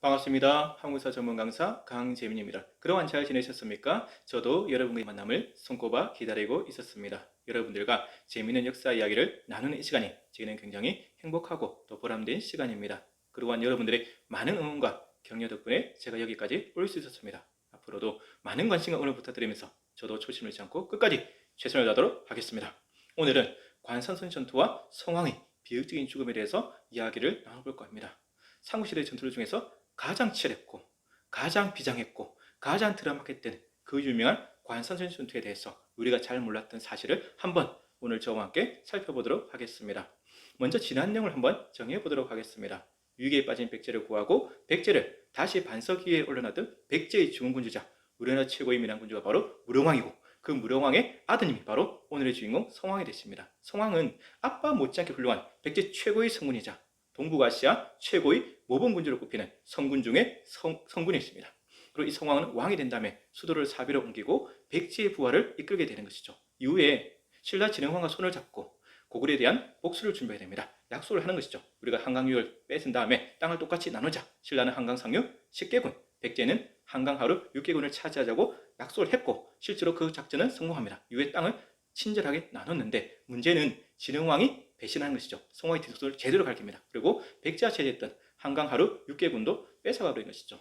반갑습니다. 한국사 전문 강사 강재민입니다. 그동안 잘 지내셨습니까? 저도 여러분의 만남을 손꼽아 기다리고 있었습니다. 여러분들과 재미있는 역사 이야기를 나누는 이 시간이 저에게는 굉장히 행복하고 또 보람된 시간입니다. 그동안 여러분들의 많은 응원과 격려 덕분에 제가 여기까지 올 수 있었습니다. 앞으로도 많은 관심과 응원 부탁드리면서 저도 초심을 잃지 않고 끝까지 최선을 다하도록 하겠습니다. 오늘은 관선선 전투와 성왕의 비극적인 죽음에 대해서 이야기를 나눠볼까 합니다. 삼국시대 전투들 중에서 가장 치열했고 가장 비장했고 가장 드라마틱했던 그 유명한 관선전 전투에 대해서 우리가 잘 몰랐던 사실을 한번 오늘 저와 함께 살펴보도록 하겠습니다. 먼저 지난 내용을 한번 정해보도록 하겠습니다. 위기에 빠진 백제를 구하고 백제를 다시 반석 위에 올려놨던 백제의 중원군주자, 우리나라 최고의 민왕군주가 바로 무령왕이고, 그 무령왕의 아드님이 바로 오늘의 주인공 성왕이 되십니다. 성왕은 아빠 못지않게 훌륭한 백제 최고의 성군이자 동북아시아 최고의 모범군주로 꼽히는 성군 중에 성군이었습니다. 그리고 이 성왕은 왕이 된 다음에 수도를 사비로 옮기고 백제의 부활을 이끌게 되는 것이죠. 이후에 신라 진흥왕과 손을 잡고 고구려에 대한 복수를 준비해야 됩니다. 약속을 하는 것이죠. 우리가 한강유를 뺏은 다음에 땅을 똑같이 나누자. 신라는 한강 상류 10개군, 백제는 한강 하루 6개군을 차지하자고 약속을 했고, 실제로 그 작전은 성공합니다. 이후에 땅을 친절하게 나눴는데, 문제는 진흥왕이 배신하는 것이죠. 성왕의 뒷속을 제대로 가리킵니다. 그리고 백제가 차지했던 한강 하루 6개군도 뺏어가 버린 것이죠.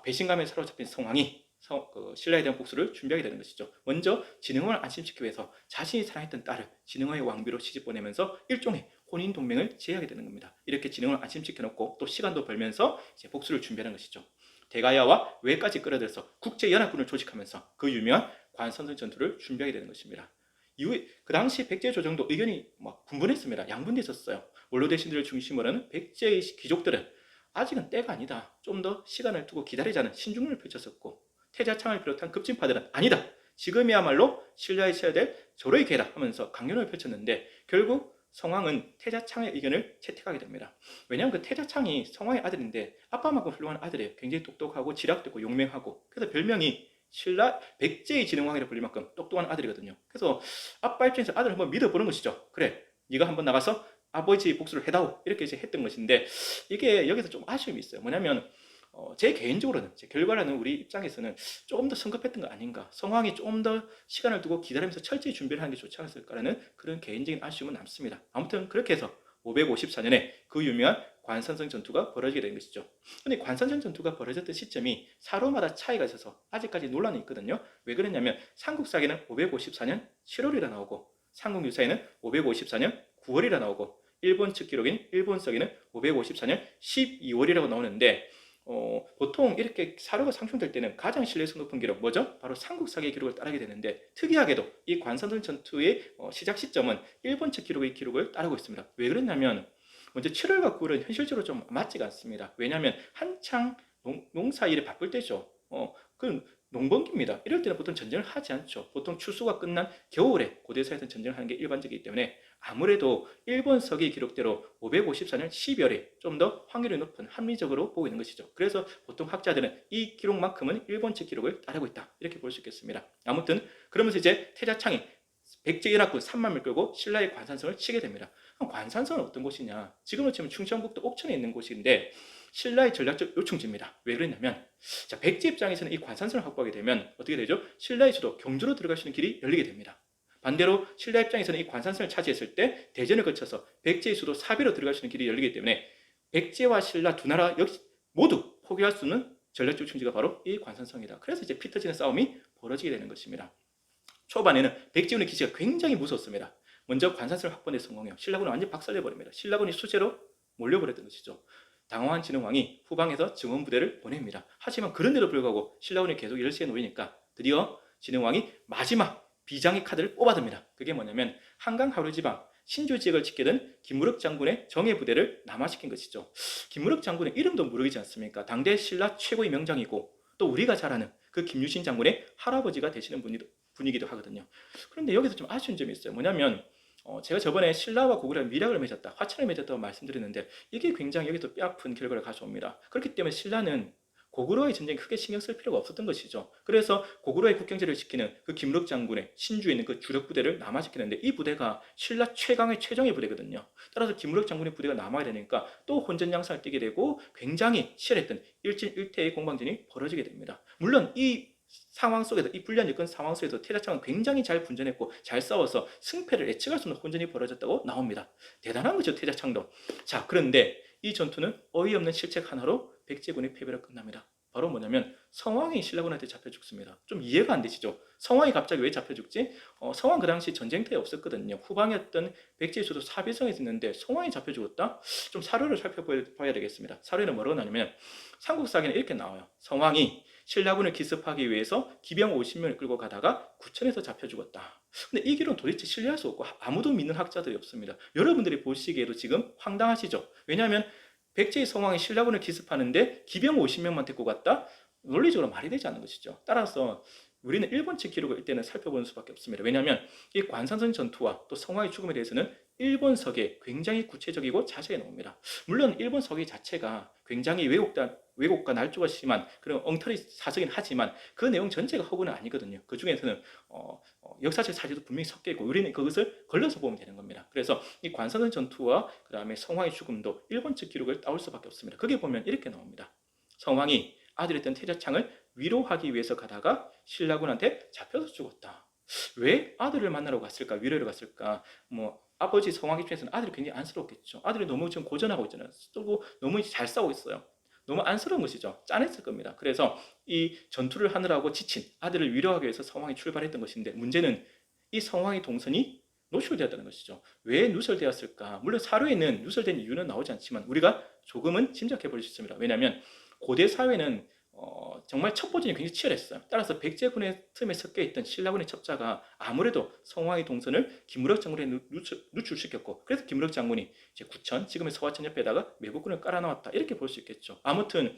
배신감에 사로잡힌 성왕이 신라에 대한 복수를 준비하게 되는 것이죠. 먼저 진흥왕을 안심시키기 위해서 자신이 사랑했던 딸을 진흥왕의 왕비로 시집 보내면서 일종의 혼인 동맹을 제의하게 되는 겁니다. 이렇게 진흥왕을 안심시켜 놓고 또 시간도 벌면서 이제 복수를 준비하는 것이죠. 대가야와 외까지 끌어들여서 국제연합군을 조직하면서 그 유명한 관선전 전투를 준비하게 되는 것입니다. 이후에 그 당시 백제 조정도 의견이 분분했습니다. 양분돼 있었어요. 원로 대신들을 중심으로 하는 백제의 귀족들은 아직은 때가 아니다, 좀 더 시간을 두고 기다리자는 신중론을 펼쳤었고, 태자창을 비롯한 급진파들은 아니다, 지금이야말로 신라에 쳐야 될 절호의 기회다 하면서 강론을 펼쳤는데, 결국 성왕은 태자창의 의견을 채택하게 됩니다. 왜냐하면 그 태자창이 성왕의 아들인데 아빠만큼 훌륭한 아들이에요. 굉장히 똑똑하고 지략도 있고 용맹하고, 그래서 별명이 신라 백제의 진흥왕이라 불릴 만큼 똑똑한 아들이거든요. 그래서 아빠 입장에서 아들을 한번 믿어보는 것이죠. 그래, 네가 한번 나가서 아버지 복수를 해다오, 이렇게 이제 했던 것인데, 이게 여기서 좀 아쉬움이 있어요. 뭐냐면 제 개인적으로는, 제 결과라는 우리 입장에서는 조금 더 성급했던 거 아닌가, 성황이 조금 더 시간을 두고 기다리면서 철저히 준비를 하는 게 좋지 않았을까라는 그런 개인적인 아쉬움은 남습니다. 아무튼 그렇게 해서 554년에 그 유명한 관선성 전투가 벌어지게 된 것이죠. 근데 관선성 전투가 벌어졌던 시점이 사로마다 차이가 있어서 아직까지 논란이 있거든요. 왜 그랬냐면 삼국사기는 554년 7월이라 나오고 삼국유사에는 554년 9월이라 나오고 일본 측 기록인 일본서기는 554년 12월이라고 나오는데, 보통 이렇게 사료가 상충될 때는 가장 신뢰성 높은 기록 뭐죠? 바로 삼국사기의 기록을 따르게 되는데, 특이하게도 이 관선전 전투의 시작 시점은 일본 측 기록의 기록을 따르고 있습니다. 왜 그랬냐면 먼저 7월과 9월은 현실적으로 좀 맞지가 않습니다. 왜냐하면 한창 농사일에 바쁠 때죠. 그 농번기입니다. 이럴 때는 보통 전쟁을 하지 않죠. 보통 추수가 끝난 겨울에 고대사에서는 전쟁을 하는 게 일반적이기 때문에 아무래도 일본 서기 기록대로 554년 12월에 좀 더 확률이 높은, 합리적으로 보고 있는 것이죠. 그래서 보통 학자들은 이 기록만큼은 일본 측 기록을 따르고 있다, 이렇게 볼 수 있겠습니다. 아무튼 그러면서 이제 태자창이 백제연합군 3만을 끌고 신라의 관산성을 치게 됩니다. 그럼 관산성은 어떤 곳이냐? 지금으로 치면 충청북도 옥천에 있는 곳인데 신라의 전략적 요충지입니다. 왜 그랬냐면, 자, 백제 입장에서는 이 관산성을 확보하게 되면 어떻게 되죠? 신라의 수도 경주로 들어갈 수 있는 길이 열리게 됩니다. 반대로 신라 입장에서는 이 관산성을 차지했을 때 대전을 거쳐서 백제의 수도 사비로 들어갈 수 있는 길이 열리기 때문에 백제와 신라 두 나라 역시 모두 포기할 수 있는 전략적 요충지가 바로 이 관산성이다. 그래서 이제 피 터지는 싸움이 벌어지게 되는 것입니다. 초반에는 백제군의 기지가 굉장히 무서웠습니다. 먼저 관산성을 확보에 성공해요. 신라군은 완전히 박살내버립니다. 신라군이 수재로 몰려버렸던 것이죠. 당황한 진흥왕이 후방에서 증원부대를 보냅니다. 하지만 그런데도 불구하고 신라군이 계속 열세에 놓이니까 드디어 진흥왕이 마지막 비장의 카드를 뽑아듭니다. 그게 뭐냐면 한강 하류지방 신주 지역을 지키던 김무력 장군의 정예 부대를 남하시킨 것이죠. 김무력 장군의 이름도 무력이지 않습니까? 당대 신라 최고의 명장이고 또 우리가 잘 아는 그 김유신 장군의 할아버지가 되시는 분이기도 하거든요. 그런데 여기서 좀 아쉬운 점이 있어요. 뭐냐면 제가 저번에 신라와 고구려가 밀약을 맺었다, 화친을 맺었다고 말씀드렸는데, 이게 굉장히 여기서 뼈아픈 결과를 가져옵니다. 그렇기 때문에 신라는 고구려의 전쟁에 크게 신경 쓸 필요가 없었던 것이죠. 그래서 고구려의 국경제를 지키는 그 김룩 장군의 신주에 있는 그 주력 부대를 남아지키는데 이 부대가 신라 최강의 최정예 부대거든요. 따라서 김무력 장군의 부대가 남아야 되니까 또 혼전양상을 띠게 되고 굉장히 치열했던 일진일퇴의 공방전이 벌어지게 됩니다. 물론 이 상황 속에서, 이 불리한 여건 상황 속에서 태자창은 굉장히 잘 분전했고 잘 싸워서 승패를 예측할 수 없는 혼전이 벌어졌다고 나옵니다. 대단한 거죠, 태자창도. 자, 그런데 이 전투는 어이없는 실책 하나로 백제군의 패배로 끝납니다. 바로 뭐냐면 성왕이 신라군한테 잡혀 죽습니다. 좀 이해가 안 되시죠? 성왕이 갑자기 왜 잡혀 죽지? 성왕 그 당시 전쟁터에 없었거든요. 후방이었던 백제의 수도 사비성에 있는데 성왕이 잡혀 죽었다? 좀 사료를 살펴봐야 되겠습니다. 사료는 뭐라고 나냐면 삼국사기는 이렇게 나와요. 성왕이 신라군을 기습하기 위해서 기병 50명을 끌고 가다가 구천에서 잡혀 죽었다. 근데 이 기록은 도대체 신뢰할 수 없고 아무도 믿는 학자들이 없습니다. 여러분들이 보시기에도 지금 황당하시죠? 왜냐하면 백제의 성왕이 신라군을 기습하는데 기병 50명만 데리고 갔다? 논리적으로 말이 되지 않는 것이죠. 따라서 우리는 일본 측 기록을 이때는 살펴보는 수밖에 없습니다. 왜냐하면 이 관산성 전투와 또 성왕의 죽음에 대해서는 일본석에 굉장히 구체적이고 자세히 나옵니다. 물론 일본석의 자체가 굉장히 왜곡과 날조가 심한 그런 엉터리 사석이긴 하지만 그 내용 전체가 허구는 아니거든요. 그 중에서는 역사적 사실도 분명히 섞여 있고 우리는 그것을 걸러서 보면 되는 겁니다. 그래서 이 관산성 전투와 그 다음에 성왕의 죽음도 일본 측 기록을 따올 수밖에 없습니다. 거기에 보면 이렇게 나옵니다. 성왕이 아들이었던 태자창을 위로하기 위해서 가다가 신라군한테 잡혀서 죽었다. 왜 아들을 만나러 갔을까? 위로를 갔을까? 아버지 성왕 입장에서는 아들이 굉장히 안쓰럽겠죠. 아들이 너무 지금 고전하고 있잖아요. 또 너무 잘 싸우고 있어요. 너무 안쓰러운 것이죠. 짠했을 겁니다. 그래서 이 전투를 하느라고 지친 아들을 위로하기 위해서 성왕이 출발했던 것인데 문제는 이 성왕의 동선이 노출되었다는 것이죠. 왜 누설되었을까? 물론 사료에는 누설된 이유는 나오지 않지만 우리가 조금은 짐작해 볼 수 있습니다. 왜냐하면 고대 사회는 정말 첩보전이 굉장히 치열했어요. 따라서 백제군의 틈에 섞여 있던 신라군의 첩자가 아무래도 성왕의 동선을 김무력 장군에 누출시켰고 그래서 김무력 장군이 이제 구천, 지금의 서화천 옆에다가 매국군을 깔아놓았다 이렇게 볼 수 있겠죠. 아무튼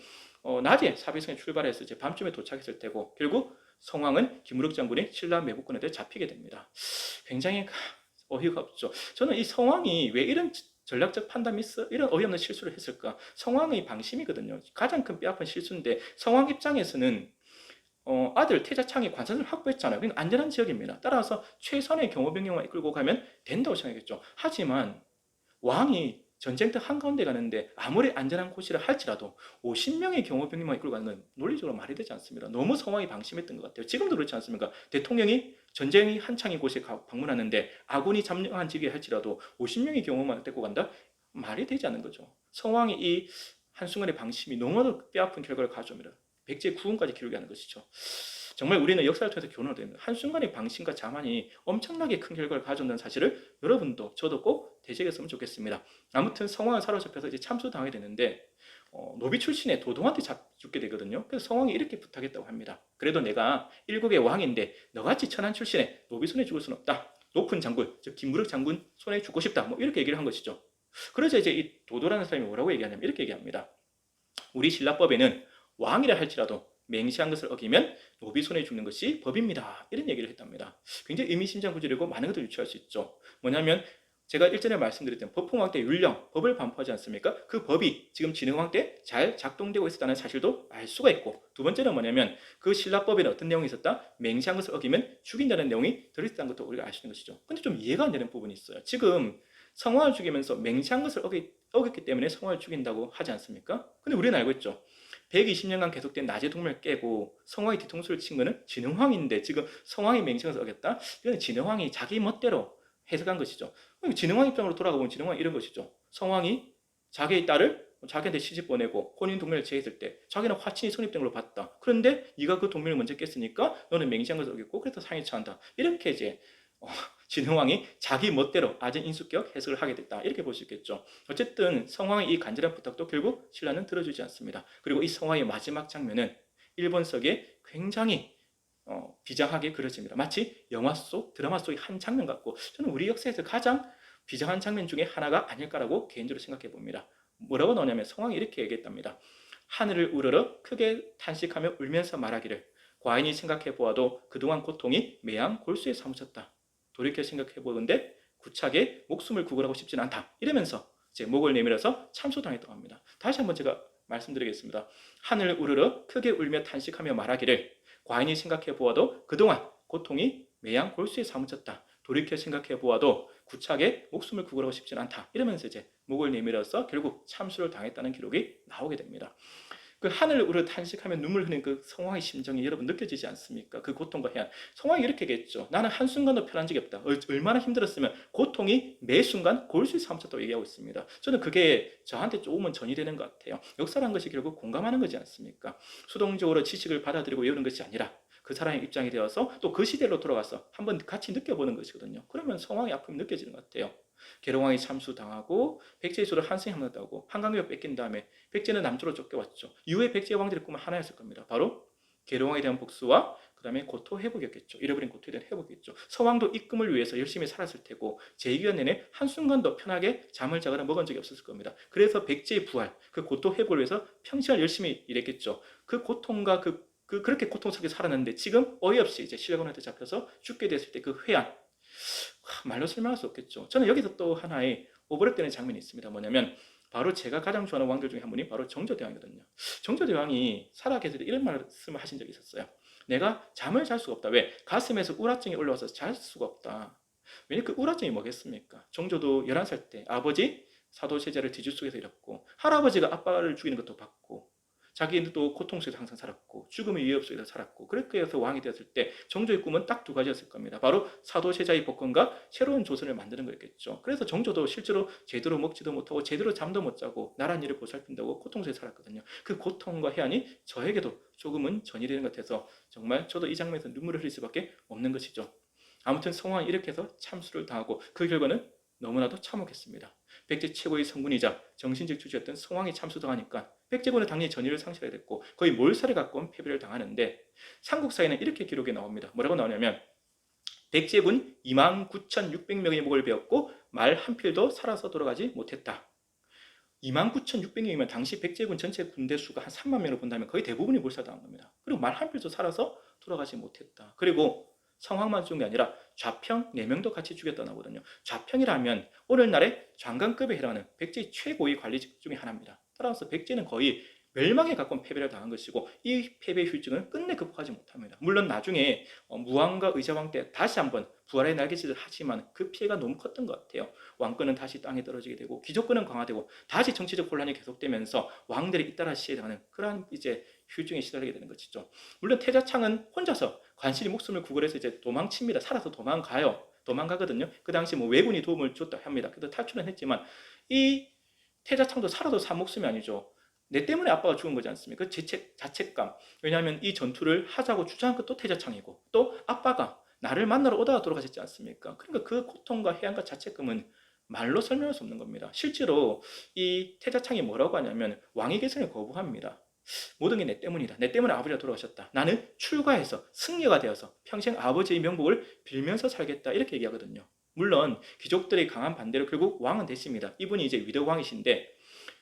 낮에 사비성에 출발해서 이제 밤쯤에 도착했을 때고 결국 성왕은 김무력 장군이 신라 매국군한테 잡히게 됩니다. 굉장히 어이가 없죠. 저는 이 성왕이 왜 이런 전략적 판단 미스 이런 어이없는 실수를 했을까? 성왕의 방심이거든요. 가장 큰 뼈아픈 실수인데 성왕 입장에서는 아들 태자창이 관산을 확보했잖아요. 그러니까 안전한 지역입니다. 따라서 최선의 경호병력만 이끌고 가면 된다고 생각했죠. 하지만 왕이 전쟁터 한가운데 가는데 아무리 안전한 곳이라 할지라도 50명의 경호병력만 이끌고 가는 건 논리적으로 말이 되지 않습니다. 너무 성왕이 방심했던 것 같아요. 지금도 그렇지 않습니까? 대통령이 전쟁이 한창인 곳에 방문하는데 아군이 점령한 지역에 할지라도 50명의 경호만 데리고 간다? 말이 되지 않는 거죠. 성왕이 이 한순간의 방심이 너무나도 뼈아픈 결과를 가져옵니다. 백제 구원까지 기록이 하는 것이죠. 정말 우리는 역사를 통해서 교훈을 얻습니다. 한순간의 방심과 자만이 엄청나게 큰 결과를 가져온다는 사실을 여러분도 저도 꼭 되새겼으면 좋겠습니다. 아무튼 성왕을 사로잡혀서 이제 참수당하게 되는데 노비 출신의 도동한테 죽게 되거든요. 그래서 성왕이 이렇게 부탁했다고 합니다. 그래도 내가 일국의 왕인데 너같이 천한 출신의 노비 손에 죽을 수는 없다. 높은 장군, 즉 김무력 장군 손에 죽고 싶다. 이렇게 얘기를 한 것이죠. 그래서 이제 이 도도라는 사람이 뭐라고 얘기하냐면 이렇게 얘기합니다. 우리 신라법에는 왕이라 할지라도 맹시한 것을 어기면 노비 손에 죽는 것이 법입니다. 이런 얘기를 했답니다. 굉장히 의미심장 구절이고 많은 것을 유추할 수 있죠. 뭐냐면 제가 일전에 말씀드렸던 법흥왕 때 율령, 법을 반포하지 않습니까? 그 법이 지금 진흥왕 때 잘 작동되고 있었다는 사실도 알 수가 있고 두 번째는 뭐냐면 그 신라법에는 어떤 내용이 있었다? 맹시한 것을 어기면 죽인다는 내용이 들어있다는 것도 우리가 알 수 있는 것이죠. 근데 좀 이해가 안 되는 부분이 있어요. 지금 성왕을 죽이면서 맹시한 것을 어겼기 때문에 성왕을 죽인다고 하지 않습니까? 근데 우리는 알고 있죠. 120년간 계속된 낮의 동맹을 깨고 성왕이 뒤통수를 친 거는 진흥왕인데 지금 성왕이 맹시한 것을 어겼다? 이건 진흥왕이 자기 멋대로 해석한 것이죠. 진흥왕 입장으로 돌아가 보면 진흥왕이 이런 것이죠. 성왕이 자기의 딸을 자기한테 시집 보내고 혼인 동맹을 제했을 때 자기는 화친이 선입된 걸로 봤다. 그런데 네가 그 동맹을 먼저 깼으니까 너는 맹시한 것을 어겼고 그래서 상해 처한다. 이렇게 이제 진흥왕이 자기 멋대로 아전 인수격 해석을 하게 됐다. 이렇게 볼 수 있겠죠. 어쨌든 성왕의 이 간절한 부탁도 결국 신라는 들어주지 않습니다. 그리고 이 성왕의 마지막 장면은 일본석에 굉장히 비장하게 그려집니다. 마치 영화 속, 드라마 속의 한 장면 같고 저는 우리 역사에서 가장 비장한 장면 중에 하나가 아닐까라고 개인적으로 생각해 봅니다. 뭐라고 나오냐면 성왕이 이렇게 얘기했답니다. 하늘을 우러러 크게 탄식하며 울면서 말하기를 과인이 생각해 보아도 그동안 고통이 매양 골수에 사무쳤다. 돌이켜 생각해 보는데 구차하게 목숨을 구걸하고 싶진 않다. 이러면서 이제 목을 내밀어서 참소당했다고 합니다. 다시 한번 제가 말씀드리겠습니다. 하늘 우르르 크게 울며 탄식하며 말하기를 과인이 생각해 보아도 그동안 고통이 매양 골수에 사무쳤다. 돌이켜 생각해 보아도 구차하게 목숨을 구걸하고 싶진 않다. 이러면서 이제 목을 내밀어서 결국 참수를 당했다는 기록이 나오게 됩니다. 그 하늘을 우러 탄식하며 눈물 흘리는 그 성왕의 심정이 여러분 느껴지지 않습니까? 그 고통과 해안. 성왕이 이렇게겠죠. 나는 한순간도 편한 적이 없다. 얼마나 힘들었으면 고통이 매 순간 골수에 사무쳤다고 얘기하고 있습니다. 저는 그게 저한테 조금은 전이 되는 것 같아요. 역사란 것이 결국 공감하는 거지 않습니까? 수동적으로 지식을 받아들이고 외우는 것이 아니라 그 사람의 입장이 되어서 또 그 시대로 돌아가서 한번 같이 느껴보는 것이거든요. 그러면 성왕의 아픔이 느껴지는 것 같아요. 계룡왕이 참수당하고 백제의 수를 한승이 함락하고 한강교를 뺏긴 다음에 백제는 남쪽으로 쫓겨왔죠. 이후에 백제의 왕들의 꿈은 하나였을 겁니다. 바로 계룡왕에 대한 복수와 그 다음에 고토 회복이었겠죠. 잃어버린 고토에 대한 회복이었죠. 서왕도 이 꿈을 위해서 열심히 살았을 테고 제2기간 내내 한순간도 편하게 잠을 자거나 먹은 적이 없었을 겁니다. 그래서 백제의 부활, 그 고토 회복을 위해서 평생을 열심히 일했겠죠. 그 고통과 그렇게 고통스럽게 살았는데 지금 어이없이 이제 신라군한테 잡혀서 죽게 됐을 때 그 회한, 말로 설명할 수 없겠죠. 저는 여기서 또 하나의 오버랩되는 장면이 있습니다. 뭐냐면 바로 제가 가장 좋아하는 왕들 중에 한 분이 바로 정조대왕이거든요. 정조대왕이 살아계실 때 이런 말씀을 하신 적이 있었어요. 내가 잠을 잘 수가 없다. 왜? 가슴에서 우라증이 올라와서 잘 수가 없다. 왜냐 그 우라증이 뭐겠습니까? 정조도 11살 때 아버지 사도세자를 뒤질 속에서 잃었고 할아버지가 아빠를 죽이는 것도 봤고 자기도 고통 속에서 항상 살았고 죽음의 위협 속에서 살았고 그렇게 해서 왕이 되었을 때 정조의 꿈은 딱 두 가지였을 겁니다. 바로 사도세자의 복권과 새로운 조선을 만드는 거였겠죠. 그래서 정조도 실제로 제대로 먹지도 못하고 제대로 잠도 못 자고 나란 일을 보살핀다고 고통 속에 살았거든요. 그 고통과 해안이 저에게도 조금은 전이 되는 것 같아서 정말 저도 이 장면에서 눈물을 흘릴 수밖에 없는 것이죠. 아무튼 성왕이 이렇게 해서 참수를 당하고 그 결과는 너무나도 참혹했습니다. 백제 최고의 성군이자 정신적 주주였던 성왕이 참수당하니까 백제군은 당연히 전의를 상실하게 됐고 거의 몰살에 가까운 패배를 당하는데 삼국사에는 이렇게 기록이 나옵니다. 뭐라고 나오냐면 백제군 29,600명의 목을 베었고 말 한 필도 살아서 돌아가지 못했다. 29,600명이면 당시 백제군 전체 군대 수가 한 3만 명으로 본다면 거의 대부분이 몰살당한 겁니다. 그리고 말 한 필도 살아서 돌아가지 못했다. 그리고 성왕만 죽은 게 아니라 좌평 4명도 같이 죽였다고 하거든요. 좌평이라면 오늘날의 장관급에 해당하는 백제의 최고의 관리직 중에 하나입니다. 따라서 백제는 거의 멸망에 가까운 패배를 당한 것이고 이 패배의 후유증은 끝내 극복하지 못합니다. 물론 나중에 무왕과 의자왕 때 다시 한번 부활의 날개짓을 하지만 그 피해가 너무 컸던 것 같아요. 왕권은 다시 땅에 떨어지게 되고 귀족권은 강화되고 다시 정치적 혼란이 계속되면서 왕들이 잇따라 시해당하는 그러한 이제 후유증에 시달리게 되는 것이죠. 물론 태자창은 혼자서 관실이 목숨을 구걸해서 이제 도망칩니다. 살아서 도망가거든요. 그 당시 뭐 왜군이 도움을 줬다 합니다. 그래서 탈출은 했지만 이 태자창도 살아도 산 목숨이 아니죠. 내 때문에 아빠가 죽은 거지 않습니까? 그 자책감. 왜냐하면 이 전투를 하자고 주장한 것도 태자창이고 또 아빠가 나를 만나러 오다가 돌아가셨지 않습니까? 그러니까 그 고통과 해안과 자책감은 말로 설명할 수 없는 겁니다. 실제로 이 태자창이 뭐라고 하냐면 왕위 계승을 거부합니다. 모든 게 내 때문이다. 내 때문에 아버지가 돌아가셨다. 나는 출가해서 승려가 되어서 평생 아버지의 명복을 빌면서 살겠다. 이렇게 얘기하거든요. 물론 귀족들의 강한 반대로 결국 왕은 됐습니다. 이분이 이제 위덕왕이신데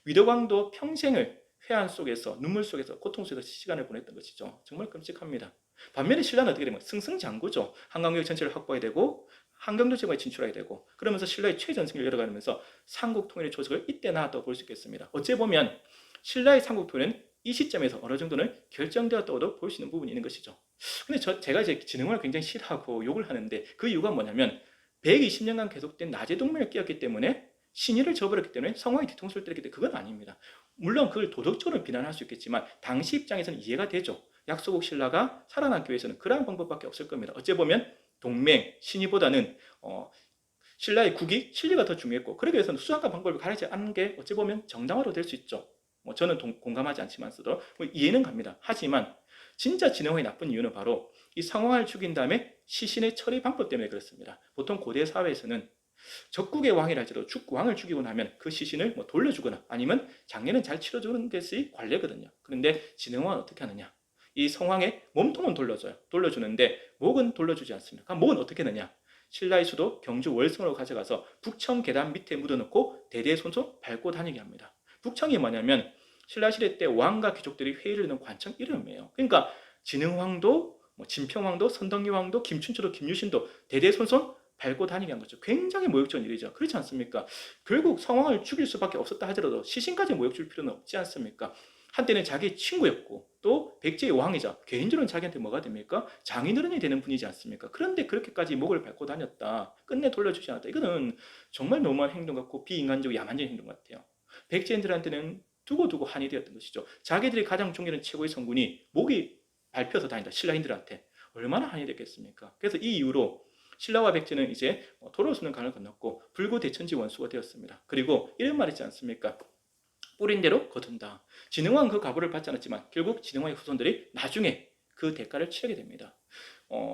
위덕왕도 평생을 회한 속에서 눈물 속에서 고통 속에서 시간을 보냈던 것이죠. 정말 끔찍합니다. 반면에 신라는 어떻게 되면 승승장구죠. 한강교육 전체를 확보해야 되고 한경도 제국에 진출하게 되고 그러면서 신라의 최전승을 열어가면서 삼국 통일의 초석을 이때 나왔다고 볼 수 있겠습니다. 어째 보면 신라의 삼국 통일은 이 시점에서 어느 정도는 결정되었다고도 볼 수 있는 부분이 있는 것이죠. 근데 제가 이제 진흥왕을 굉장히 싫어하고 욕을 하는데 그 이유가 뭐냐면 120년간 계속된 낮의 동맹을 끼었기 때문에 신의를 저버렸기 때문에 성왕이 뒤통수를 때렸기 때문에 그건 아닙니다. 물론 그걸 도덕적으로 비난할 수 있겠지만 당시 입장에서는 이해가 되죠. 약소국 신라가 살아남기 위해서는 그러한 방법밖에 없을 겁니다. 어째 보면 동맹, 신의보다는 신라의 국익, 신리가 더 중요했고 그러기 위해서는 수단과 방법을 가리지 않는 게 어찌 보면 정당화로 될 수 있죠. 저는 공감하지 않지만서도 이해는 갑니다. 하지만 진짜 진흥왕이 나쁜 이유는 바로 이 성왕을 죽인 다음에 시신의 처리 방법 때문에 그렇습니다. 보통 고대 사회에서는 적국의 왕이라지도 왕을 죽이고 나면 그 시신을 돌려주거나 아니면 장례는 잘 치러주는 것이 관례거든요. 그런데 진흥왕은 어떻게 하느냐? 이 성왕의 몸통은 돌려주는데 목은 돌려주지 않습니다. 목은 어떻게 하느냐? 신라의 수도 경주 월성으로 가져가서 북청 계단 밑에 묻어놓고 대대손손 밟고 다니게 합니다. 북청이 뭐냐면 신라시대 때 왕과 귀족들이 회의를 하는 관청 이름이에요. 그러니까 진흥왕도 진평왕도 선덕여왕도 김춘추도 김유신도 대대손손 밟고 다니게 한 거죠. 굉장히 모욕적인 일이죠. 그렇지 않습니까? 결국 성왕을 죽일 수밖에 없었다 하더라도 시신까지 모욕 줄 필요는 없지 않습니까? 한때는 자기 친구였고 또 백제의 왕이자 개인적으로는 자기한테 뭐가 됩니까? 장인어른이 되는 분이지 않습니까? 그런데 그렇게까지 목을 밟고 다녔다. 끝내 돌려주지 않았다. 이거는 정말 너무한 행동 같고 비인간적이고 야만적인 행동 같아요. 백제인들한테는 두고두고 한이 되었던 것이죠. 자기들이 가장 존경하는 최고의 성군이 목이 밟혀서 다닌다. 신라인들한테. 얼마나 한이 됐겠습니까? 그래서 이 이후로 신라와 백제는 이제 도로 수는 강을 건넜고 불구대천지 원수가 되었습니다. 그리고 이런 말 있지 않습니까? 뿌린 대로 거둔다. 진흥왕은 그 가부를 받지 않았지만 결국 진흥왕의 후손들이 나중에 그 대가를 치르게 됩니다.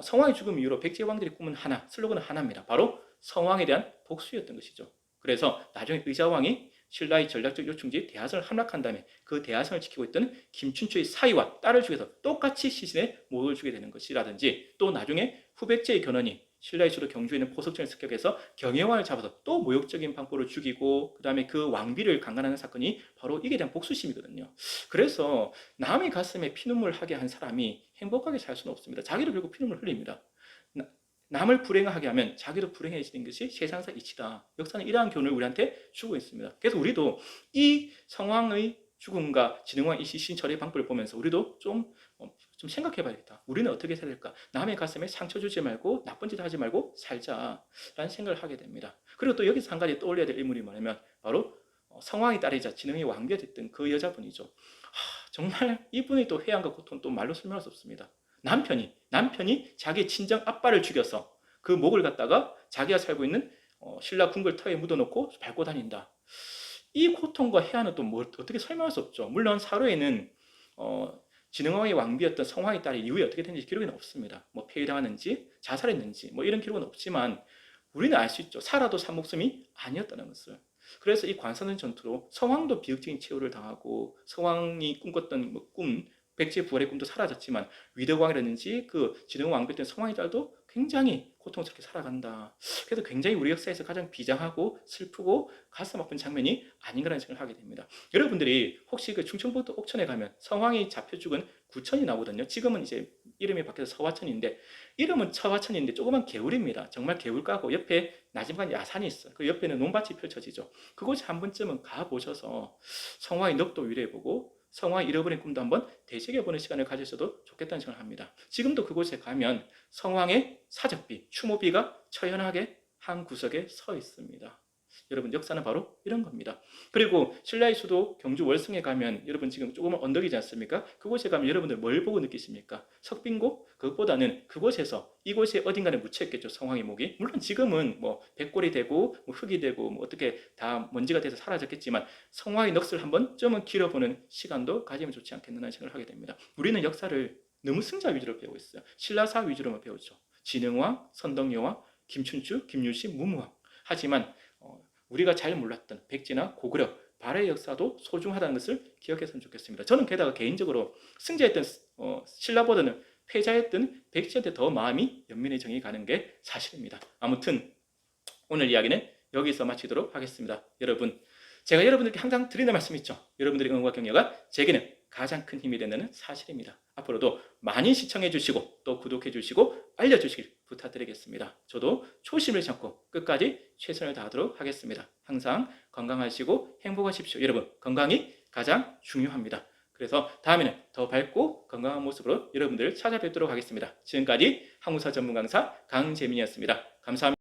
성왕의 죽음 이후로 백제 왕들의 꿈은 하나, 슬로건은 하나입니다. 바로 성왕에 대한 복수였던 것이죠. 그래서 나중에 의자왕이 신라의 전략적 요충지 대하성을 함락한 다음에 그 대하성을 지키고 있던 김춘추의 사위와 딸을 죽여서 똑같이 시신에 목을 주게 되는 것이라든지, 또 나중에 후백제의 견훤이 신라의 수도 경주에 있는 포석전을 습격해서 경혜왕을 잡아서 또 모욕적인 방법으로 죽이고, 그 다음에 그 왕비를 강간하는 사건이 바로 이게 대한 복수심이거든요. 그래서 남의 가슴에 피눈물 하게 한 사람이 행복하게 살 수는 없습니다. 자기도 결국 피눈물 흘립니다. 남을 불행하게 하면 자기도 불행해지는 것이 세상사 이치다. 역사는 이러한 교훈을 우리한테 주고 있습니다. 그래서 우리도 이 성왕의 죽음과 진흥왕 이 시신처리의 방법을 보면서 우리도 좀 생각해 봐야겠다. 우리는 어떻게 살아야 될까? 남의 가슴에 상처 주지 말고 나쁜 짓 하지 말고 살자라는 생각을 하게 됩니다. 그리고 또 여기서 한 가지 떠올려야 될 인물이 뭐냐면 바로 성왕의 딸이자 진흥의 왕비가 됐던 그 여자분이죠. 정말 이분의 또 해안과 고통 또 말로 설명할 수 없습니다. 남편이 자기 친정 아빠를 죽여서 그 목을 갖다가 자기가 살고 있는 신라 궁궐 터에 묻어놓고 밟고 다닌다. 이 고통과 해안은 또 뭘 어떻게 설명할 수 없죠. 물론 사로에는 진흥왕의 왕비였던 성왕의 딸이 이후에 어떻게 됐는지 기록은 없습니다. 뭐 폐위당하는지 자살했는지 뭐 이런 기록은 없지만 우리는 알 수 있죠. 살아도 산 목숨이 아니었다는 것을. 그래서 이 관사는 전투로 성왕도 비극적인 최후를 당하고, 성왕이 꿈꿨던 꿈, 백제 부활의 꿈도 사라졌지만 위덕왕이라든지 그 진흥왕비였던 성왕의 딸도 굉장히 고통스럽게 살아간다. 그래서 굉장히 우리 역사에서 가장 비장하고 슬프고 가슴 아픈 장면이 아닌가라는 생각을 하게 됩니다. 여러분들이 혹시 그 충청북도 옥천에 가면 성왕이 잡혀 죽은 구천이 나오거든요. 지금은 이제 이름이 바뀌어서 서화천인데, 이름은 서화천인데 조그만 개울입니다. 정말 개울 까고 옆에 나지막한 야산이 있어요. 그 옆에는 논밭이 펼쳐지죠. 그곳에 한 번쯤은 가보셔서 성왕의 넋도 위로해보고 성왕의 잃어버린 꿈도 한번 되새겨보는 시간을 가지셔도 좋겠다는 생각을 합니다. 지금도 그곳에 가면 성왕의 사적비, 추모비가 처연하게 한 구석에 서 있습니다. 여러분, 역사는 바로 이런 겁니다. 그리고 신라의 수도 경주 월성에 가면, 여러분 지금 조금은 언덕이지 않습니까? 그곳에 가면 여러분들 뭘 보고 느끼십니까? 석빙고? 그것보다는 그곳에서 이곳에 어딘가에 묻혀있겠죠, 성왕의 목이. 물론 지금은 뭐 백골이 되고 뭐 흙이 되고 뭐 어떻게 다 먼지가 돼서 사라졌겠지만 성왕의 넋을 한번 점은 길어보는 시간도 가지면 좋지 않겠느냐는 생각을 하게 됩니다. 우리는 역사를 너무 승자 위주로 배우고 있어요. 신라사 위주로만 배우죠. 진흥왕, 선덕여왕, 김춘추, 김유시, 무무왕. 하지만 우리가 잘 몰랐던 백제나 고구려, 발해의 역사도 소중하다는 것을 기억했으면 좋겠습니다. 저는 게다가 개인적으로 승자했던 신라보다는 패자였던 백제한테 더 마음이 연민의 정이 가는 게 사실입니다. 아무튼 오늘 이야기는 여기서 마치도록 하겠습니다. 여러분, 제가 여러분들께 항상 드리는 말씀이 있죠. 여러분들의 응원과 격려가 제게는 가장 큰 힘이 된다는 사실입니다. 앞으로도 많이 시청해 주시고 또 구독해 주시고 알려주시길 부탁드리겠습니다. 저도 초심을 찾고 끝까지 최선을 다하도록 하겠습니다. 항상 건강하시고 행복하십시오. 여러분, 건강이 가장 중요합니다. 그래서 다음에는 더 밝고 건강한 모습으로 여러분들을 찾아뵙도록 하겠습니다. 지금까지 한국사 전문 강사 강재민이었습니다. 감사합니다.